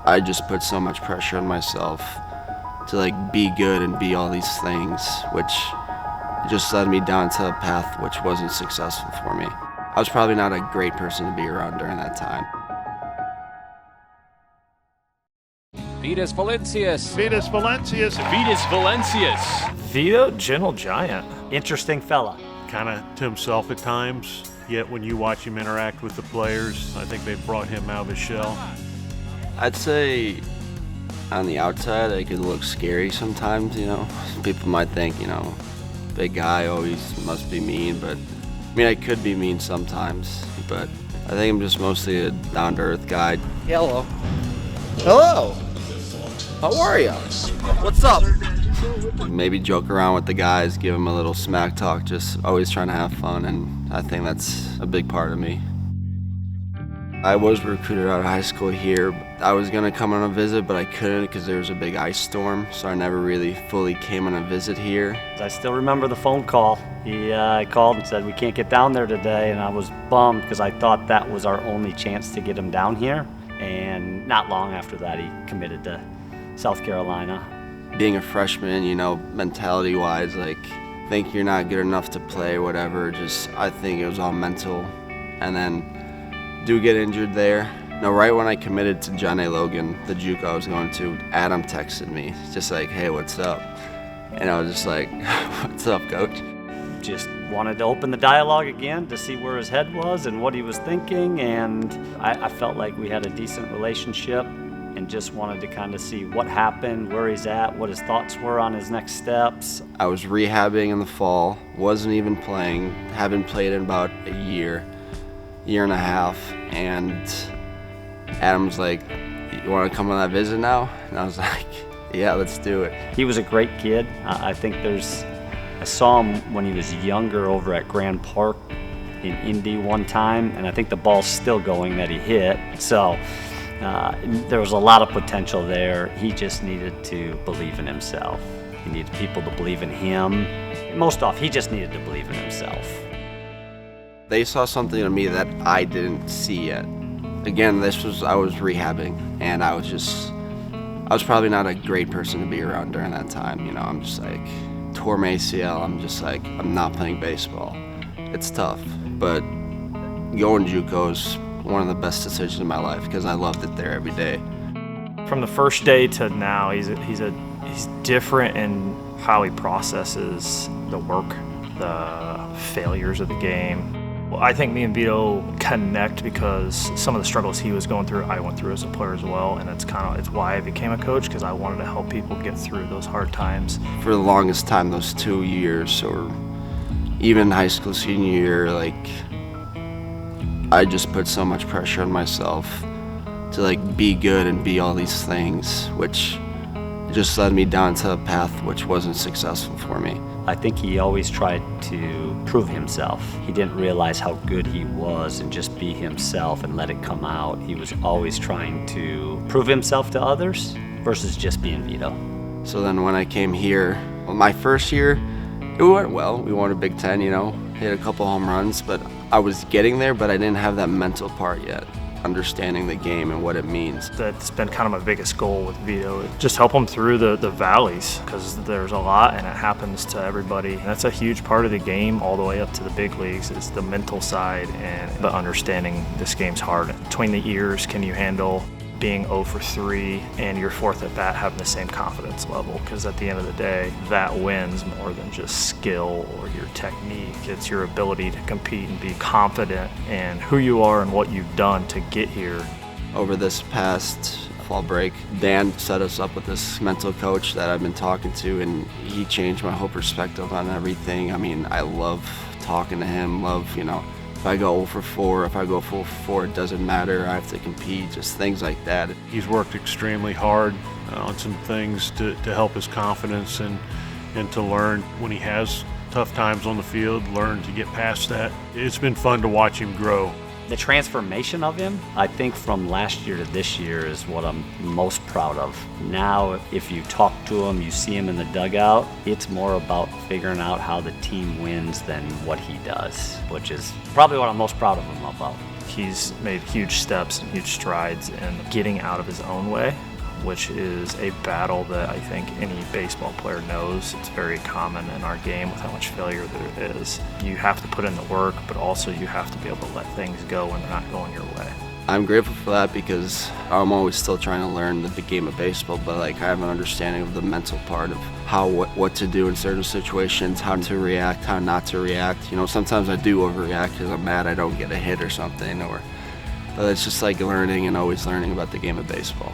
I just put so much pressure on myself to like be good and be all these things, which just led me down to a path which wasn't successful for me. I was probably not a great person to be around during that time. Vytas Valincius. Vytas Valincius. Vytas Valincius. Vito, gentle giant. Interesting fella. Kind of to himself at times, yet when you watch him interact with the players, I think they've brought him out of his shell. I'd say on the outside, I could look scary sometimes, you know. People might think, you know, big guy always must be mean, but I mean, I could be mean sometimes, but I think I'm just mostly a down-to-earth guy. Hello. Hello. How are you? What's up? Maybe joke around with the guys, give them a little smack talk, just always trying to have fun, and I think that's a big part of me. I was recruited out of high school here. I was gonna come on a visit, but I couldn't because there was a big ice storm, so I never really fully came on a visit here. I still remember the phone call. He called and said, we can't get down there today, and I was bummed because I thought that was our only chance to get him down here. And not long after that, he committed to South Carolina. Being a freshman, you know, mentality-wise, like, think you're not good enough to play, whatever, I think it was all mental. And then do get injured there. No, right when I committed to John A. Logan, the JUCO I was going to, Adam texted me, just like, hey, what's up? And I was just like, what's up, coach? Just wanted to open the dialogue again to see where his head was and what he was thinking, and I felt like we had a decent relationship and just wanted to kind of see what happened, where he's at, what his thoughts were on his next steps. I was rehabbing in the fall, wasn't even playing, haven't played in about a year and a half, and Adam's like, you want to come on that visit now? And I was like, yeah, let's do it. He was a great kid. I saw him when he was younger over at Grand Park in Indy one time, and I think the ball's still going that he hit. So there was a lot of potential there. He just needed to believe in himself. He needed people to believe in him. Most off, he just needed to believe in himself. They saw something in me that I didn't see yet. Again, I was rehabbing, and I was probably not a great person to be around during that time. You know, I'm just like, tore my ACL, I'm just like, I'm not playing baseball. It's tough, but going JUCO is one of the best decisions of my life because I loved it there every day. From the first day to now, he's different in how he processes the work, the failures of the game. Well, I think me and Vito connect because some of the struggles he was going through, I went through as a player as well, and it's why I became a coach, because I wanted to help people get through those hard times. For the longest time, those 2 years, or even high school senior year, like, I just put so much pressure on myself to like be good and be all these things, which just led me down to a path which wasn't successful for me. I think he always tried to prove himself. He didn't realize how good he was and just be himself and let it come out. He was always trying to prove himself to others versus just being Vito. So then when I came here, well, my first year, it went well. We won a Big Ten, you know, hit a couple home runs, but I was getting there, but I didn't have that mental part yet, understanding the game and what it means. That's been kind of my biggest goal with Vito. Just help him through the valleys, because there's a lot and it happens to everybody. And that's a huge part of the game all the way up to the big leagues, is the mental side and the understanding this game's hard. Between the ears, can you handle being 0 for 3 and your fourth at bat having the same confidence level? Because at the end of the day, that wins more than just skill or your technique. It's your ability to compete and be confident in who you are and what you've done to get here. Over this past fall break, Dan set us up with this mental coach that I've been talking to, and he changed my whole perspective on everything. I mean, I love talking to him, you know, if I go 0 for 4, if I go 4 for 4, it doesn't matter. I have to compete, just things like that. He's worked extremely hard on some things to help his confidence and to learn when he has tough times on the field, learn to get past that. It's been fun to watch him grow. The transformation of him, I think from last year to this year, is what I'm most proud of. Now, if you talk to him, you see him in the dugout, it's more about figuring out how the team wins than what he does, which is probably what I'm most proud of him about. he's made huge steps and huge strides in getting out of his own way, which is a battle that I think any baseball player knows. It's very common in our game with how much failure there is. You have to put in the work, but also you have to be able to let things go when they're not going your way. I'm grateful for that because I'm always still trying to learn the game of baseball, but like I have an understanding of the mental part of what to do in certain situations, how to react, how not to react. You know, sometimes I do overreact because I'm mad I don't get a hit or something, but it's just like learning and always learning about the game of baseball.